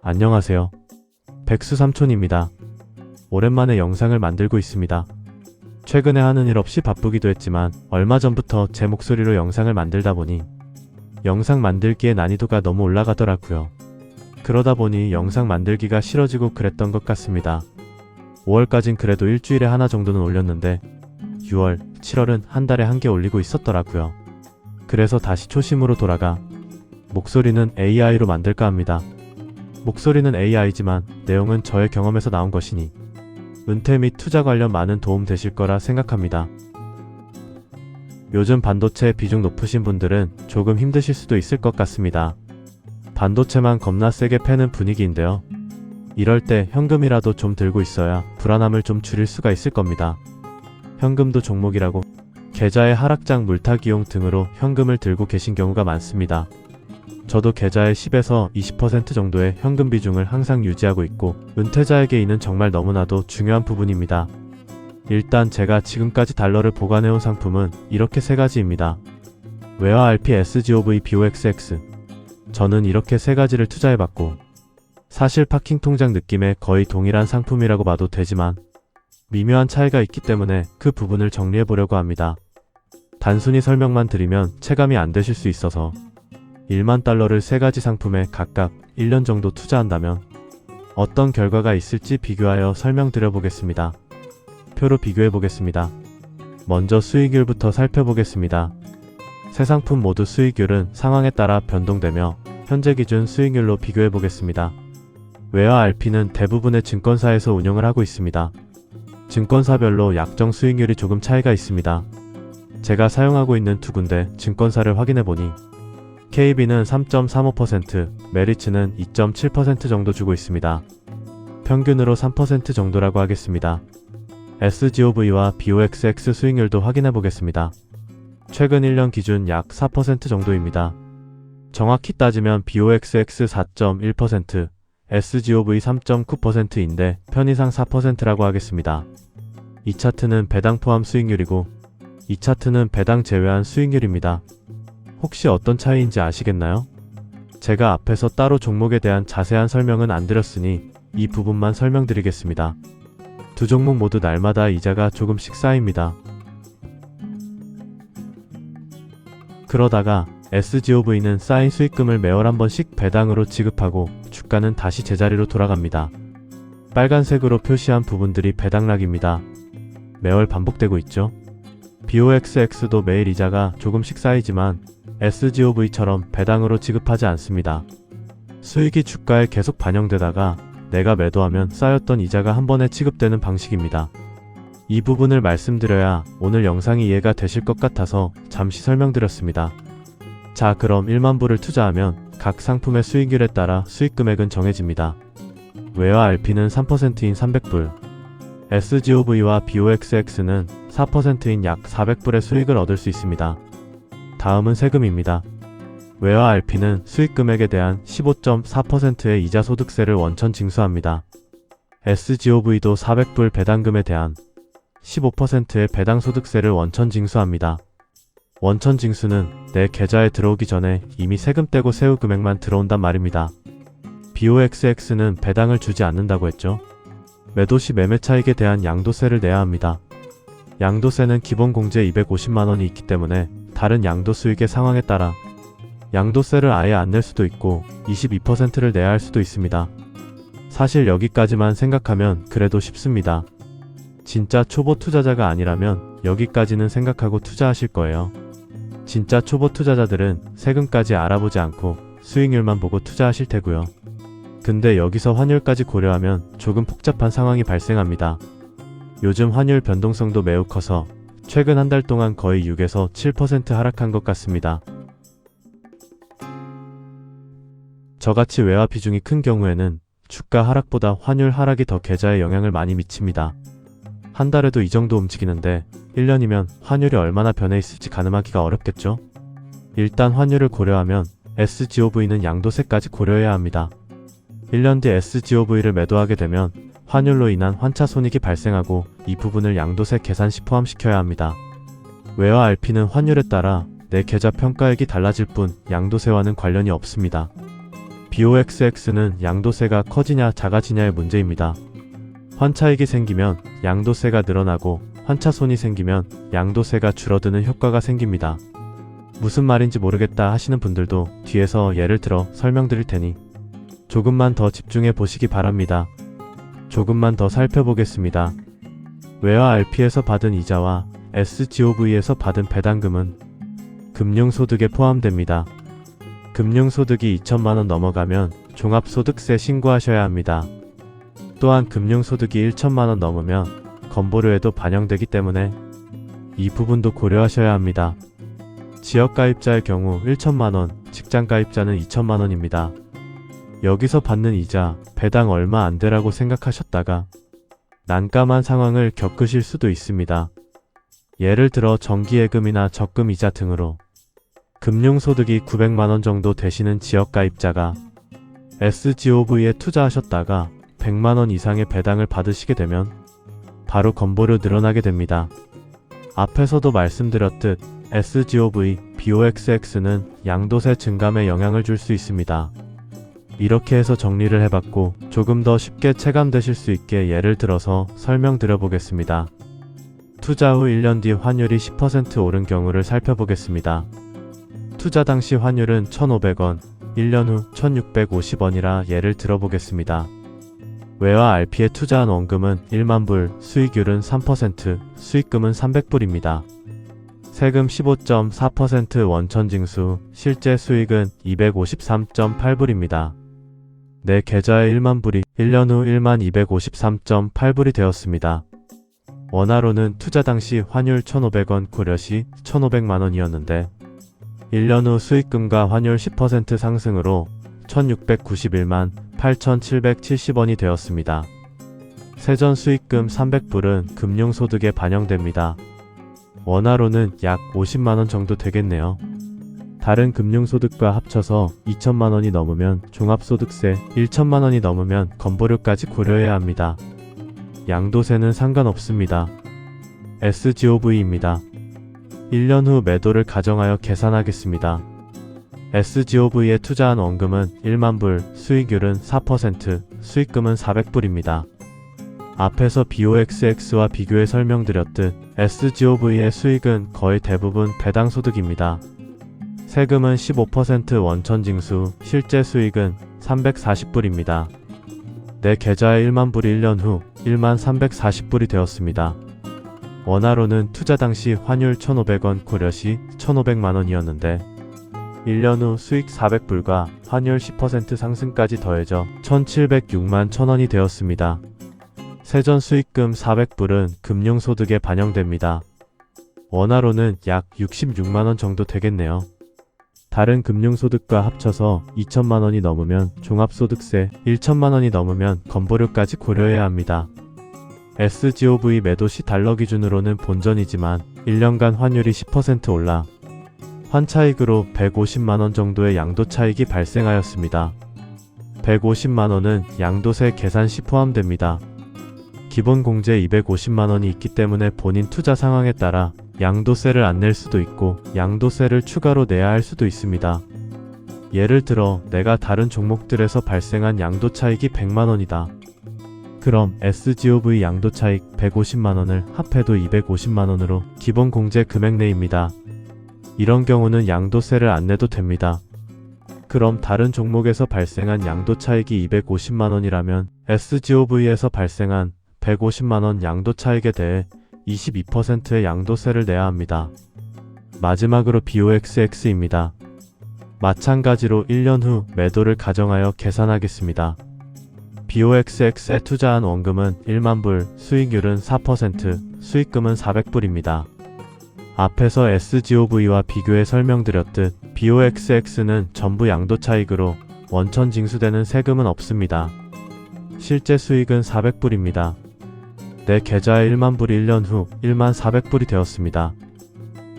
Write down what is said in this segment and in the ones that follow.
안녕하세요. 백수삼촌입니다. 오랜만에 영상을 만들고 있습니다. 최근에 하는 일 없이 바쁘기도 했지만 얼마 전부터 제 목소리로 영상을 만들다 보니 영상 만들기의 난이도가 너무 올라가더라고요. 그러다 보니 영상 만들기가 싫어지고 그랬던 것 같습니다. 5월까진 그래도 일주일에 하나 정도는 올렸는데 6월, 7월은 한 달에 한 개 올리고 있었더라고요. 그래서 다시 초심으로 돌아가 목소리는 AI로 만들까 합니다. 목소리는 AI지만 내용은 저의 경험에서 나온 것이니 은퇴 및 투자 관련 많은 도움 되실 거라 생각합니다. 요즘 반도체 비중 높으신 분들은 조금 힘드실 수도 있을 것 같습니다. 반도체만 겁나 세게 패는 분위기인데요. 이럴 때 현금이라도 좀 들고 있어야 불안함을 좀 줄일 수가 있을 겁니다. 현금도 종목이라고 계좌의 하락장 물타기용 등으로 현금을 들고 계신 경우가 많습니다. 저도 계좌의 10에서 20% 정도의 현금 비중을 항상 유지하고 있고 은퇴자에게 이는 정말 너무나도 중요한 부분입니다. 일단 제가 지금까지 달러를 보관해온 상품은 이렇게 세 가지입니다. 웨어 RP SGOV BOXX. 저는 이렇게 세 가지를 투자해봤고 사실 파킹 통장 느낌의 거의 동일한 상품이라고 봐도 되지만 미묘한 차이가 있기 때문에 그 부분을 정리해보려고 합니다. 단순히 설명만 드리면 체감이 안 되실 수 있어서 1만 달러를 세 가지 상품에 각각 1년 정도 투자한다면 어떤 결과가 있을지 비교하여 설명드려 보겠습니다. 표로 비교해 보겠습니다. 먼저 수익률부터 살펴보겠습니다. 세 상품 모두 수익률은 상황에 따라 변동되며 현재 기준 수익률로 비교해 보겠습니다. 웨어 RP는 대부분의 증권사에서 운영을 하고 있습니다. 증권사별로 약정 수익률이 조금 차이가 있습니다. 제가 사용하고 있는 두 군데 증권사를 확인해 보니 KB는 3.35%, 메리츠는 2.7% 정도 주고 있습니다. 평균으로 3% 정도라고 하겠습니다. SGOV와 BOXX 수익률도 확인해 보겠습니다. 최근 1년 기준 약 4% 정도입니다. 정확히 따지면 BOXX 4.1%, SGOV 3.9%인데 편의상 4%라고 하겠습니다. 이 차트는 배당 포함 수익률이고 이 차트는 배당 제외한 수익률입니다. 혹시 어떤 차이인지 아시겠나요? 제가 앞에서 따로 종목에 대한 자세한 설명은 안 드렸으니 이 부분만 설명드리겠습니다. 두 종목 모두 날마다 이자가 조금씩 쌓입니다. 그러다가 SGOV는 쌓인 수익금을 매월 한 번씩 배당으로 지급하고 주가는 다시 제자리로 돌아갑니다. 빨간색으로 표시한 부분들이 배당락입니다. 매월 반복되고 있죠. BOXX도 매일 이자가 조금씩 쌓이지만 SGOV처럼 배당으로 지급하지 않습니다. 수익이 주가에 계속 반영되다가 내가 매도하면 쌓였던 이자가 한 번에 지급되는 방식입니다. 이 부분을 말씀드려야 오늘 영상이 이해가 되실 것 같아서 잠시 설명드렸습니다. 자, 그럼 1만 불을 투자하면 각 상품의 수익률에 따라 수익 금액은 정해집니다. 웨어 RP는 3%인 300불, SGOV와 BOXX는 4%인 약 400불의 수익을 얻을 수 있습니다. 다음은 세금입니다. 웨어 RP는 수익 금액에 대한 15.4%의 이자 소득세를 원천 징수합니다. SGOV도 400불 배당금에 대한 15%의 배당 소득세를 원천 징수합니다. 원천 징수는 내 계좌에 들어오기 전에 이미 세금 떼고 세후 금액만 들어온단 말입니다. BOXX는 배당을 주지 않는다고 했죠. 매도 시 매매 차익에 대한 양도세를 내야 합니다. 양도세는 기본 공제 250만원이 있기 때문에 다른 양도 수익의 상황에 따라 양도세를 아예 안 낼 수도 있고 22%를 내야 할 수도 있습니다. 사실 여기까지만 생각하면 그래도 쉽습니다. 진짜 초보 투자자가 아니라면 여기까지는 생각하고 투자하실 거예요. 진짜 초보 투자자들은 세금까지 알아보지 않고 수익률만 보고 투자하실 테고요. 근데 여기서 환율까지 고려하면 조금 복잡한 상황이 발생합니다. 요즘 환율 변동성도 매우 커서 최근 한 달 동안 거의 6에서 7% 하락한 것 같습니다. 저같이 외화 비중이 큰 경우에는 주가 하락보다 환율 하락이 더 계좌에 영향을 많이 미칩니다. 한 달에도 이 정도 움직이는데 1년이면 환율이 얼마나 변해 있을지 가늠하기가 어렵겠죠? 일단 환율을 고려하면 SGOV는 양도세까지 고려해야 합니다. 1년 뒤 SGOV를 매도하게 되면 환율로 인한 환차 손익이 발생하고 이 부분을 양도세 계산 시 포함시켜야 합니다. 웨어 RP는 환율에 따라 내 계좌 평가액이 달라질 뿐 양도세와는 관련이 없습니다. BOXX는 양도세가 커지냐 작아지냐의 문제입니다. 환차익이 생기면 양도세가 늘어나고 환차손이 생기면 양도세가 줄어드는 효과가 생깁니다. 무슨 말인지 모르겠다 하시는 분들도 뒤에서 예를 들어 설명드릴 테니 조금만 더 집중해 보시기 바랍니다. 조금만 더 살펴보겠습니다. 외화 RP에서 받은 이자와 SGOV에서 받은 배당금은 금융소득에 포함됩니다. 금융소득이 2천만원 넘어가면 종합소득세 신고하셔야 합니다. 또한 금융소득이 1천만원 넘으면 건보료에도 반영되기 때문에 이 부분도 고려하셔야 합니다. 지역가입자의 경우 1천만원, 직장가입자는 2천만원입니다. 여기서 받는 이자, 배당 얼마 안 되라고 생각하셨다가 난감한 상황을 겪으실 수도 있습니다. 예를 들어 정기예금이나 적금이자 등으로 금융소득이 900만원 정도 되시는 지역가입자가 SGOV에 투자하셨다가 100만원 이상의 배당을 받으시게 되면 바로 건보료 늘어나게 됩니다. 앞에서도 말씀드렸듯 SGOV, BOXX는 양도세 증감에 영향을 줄 수 있습니다. 이렇게 해서 정리를 해봤고 조금 더 쉽게 체감되실 수 있게 예를 들어서 설명드려 보겠습니다. 투자 후 1년 뒤 환율이 10% 오른 경우를 살펴보겠습니다. 투자 당시 환율은 1,500원, 1년 후 1,650원이라 예를 들어보겠습니다. 외화 RP에 투자한 원금은 1만불, 수익률은 3%, 수익금은 300불입니다. 세금 15.4% 원천징수, 실제 수익은 253.8불입니다. 내 계좌에 1만불이 1년 후 1253.8불이 되었습니다. 원화로는 투자 당시 환율 1,500원 고려시 1,500만원이었는데 1년 후 수익금과 환율 10% 상승으로 1,691만 8,770원이 되었습니다. 세전 수익금 300불은 금융소득에 반영됩니다. 원화로는 약 50만원 정도 되겠네요. 다른 금융소득과 합쳐서 2천만원이 넘으면 종합소득세, 1천만원이 넘으면 건보료까지 고려해야 합니다. 양도세는 상관없습니다. SGOV입니다. 1년 후 매도를 가정하여 계산하겠습니다. SGOV에 투자한 원금은 1만불, 수익률은 4%, 수익금은 400불입니다. 앞에서 BOXX와 비교해 설명드렸듯 SGOV의 수익은 거의 대부분 배당소득입니다. 세금은 15% 원천징수, 실제 수익은 340불입니다. 내 계좌에 1만불이 1년 후 1만 340불이 되었습니다. 원화로는 투자 당시 환율 1,500원 고려시 1,500만원이었는데 1년 후 수익 400불과 환율 10% 상승까지 더해져 1,706만 1,000원이 되었습니다. 세전 수익금 400불은 금융소득에 반영됩니다. 원화로는 약 66만원 정도 되겠네요. 다른 금융소득과 합쳐서 2천만원이 넘으면 종합소득세, 1천만원이 넘으면 건보료까지 고려해야 합니다. SGOV 매도 시 달러 기준으로는 본전이지만 1년간 환율이 10% 올라 환차익으로 150만원 정도의 양도차익이 발생하였습니다. 150만원은 양도세 계산 시 포함됩니다. 기본 공제 250만원이 있기 때문에 본인 투자 상황에 따라 양도세를 안 낼 수도 있고 양도세를 추가로 내야 할 수도 있습니다. 예를 들어 내가 다른 종목들에서 발생한 양도차익이 100만원이다. 그럼 SGOV 양도차익 150만원을 합해도 250만원으로 기본 공제 금액 내입니다. 이런 경우는 양도세를 안 내도 됩니다. 그럼 다른 종목에서 발생한 양도차익이 250만원이라면 SGOV에서 발생한 150만원 양도차익에 대해 22%의 양도세를 내야 합니다. 마지막으로 BOXX입니다. 마찬가지로 1년 후 매도를 가정하여 계산하겠습니다. BOXX에 투자한 원금은 1만불, 수익률은 4%, 수익금은 400불입니다. 앞에서 SGOV와 비교해 설명드렸듯 BOXX는 전부 양도차익으로 원천 징수되는 세금은 없습니다. 실제 수익은 400불입니다. 내 계좌에 1만불이 1년 후 1만 400불이 되었습니다.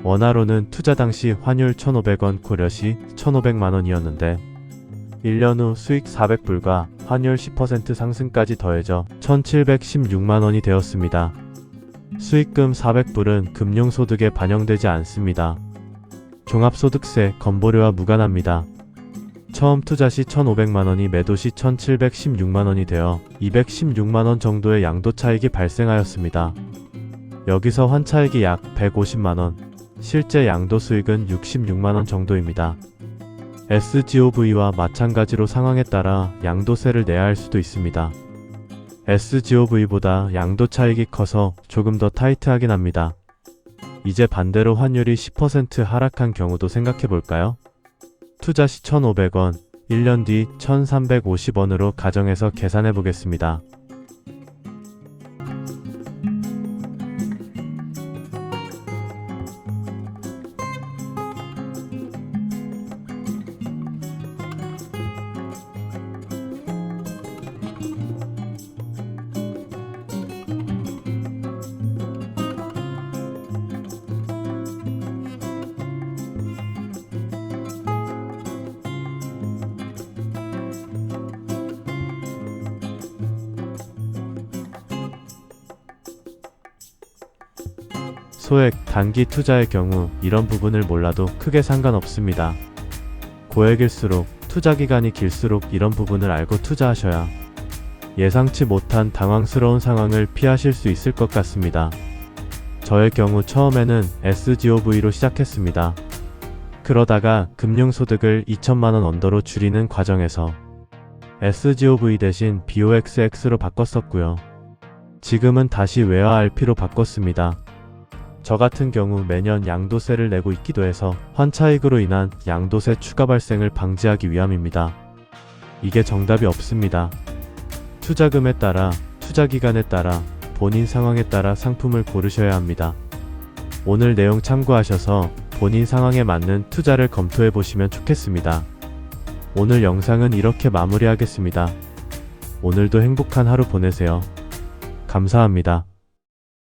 원화로는 투자 당시 환율 1,500원 고려시 1,500만원이었는데 1년 후 수익 400불과 환율 10% 상승까지 더해져 1,716만원이 되었습니다. 수익금 400불은 금융소득에 반영되지 않습니다. 종합소득세, 건보료와 무관합니다. 처음 투자 시 1,500만원이 매도 시 1,716만원이 되어 216만원 정도의 양도 차익이 발생하였습니다. 여기서 환차익이 약 150만원, 실제 양도 수익은 66만원 정도입니다. SGOV와 마찬가지로 상황에 따라 양도세를 내야 할 수도 있습니다. SGOV보다 양도 차익이 커서 조금 더 타이트하긴 합니다. 이제 반대로 환율이 10% 하락한 경우도 생각해 볼까요? 투자 시 1,500원, 1년 뒤 1,350원으로 가정해서 계산해 보겠습니다. 소액, 단기 투자의 경우 이런 부분을 몰라도 크게 상관없습니다. 고액일수록 투자 기간이 길수록 이런 부분을 알고 투자하셔야 예상치 못한 당황스러운 상황을 피하실 수 있을 것 같습니다. 저의 경우 처음에는 SGOV로 시작했습니다. 그러다가 금융소득을 2천만원 언더로 줄이는 과정에서 SGOV 대신 BOXX로 바꿨었고요. 지금은 다시 외화 RP로 바꿨습니다. 저 같은 경우 매년 양도세를 내고 있기도 해서 환차익으로 인한 양도세 추가 발생을 방지하기 위함입니다. 이게 정답이 없습니다. 투자금에 따라, 투자기간에 따라, 본인 상황에 따라 상품을 고르셔야 합니다. 오늘 내용 참고하셔서 본인 상황에 맞는 투자를 검토해 보시면 좋겠습니다. 오늘 영상은 이렇게 마무리하겠습니다. 오늘도 행복한 하루 보내세요. 감사합니다.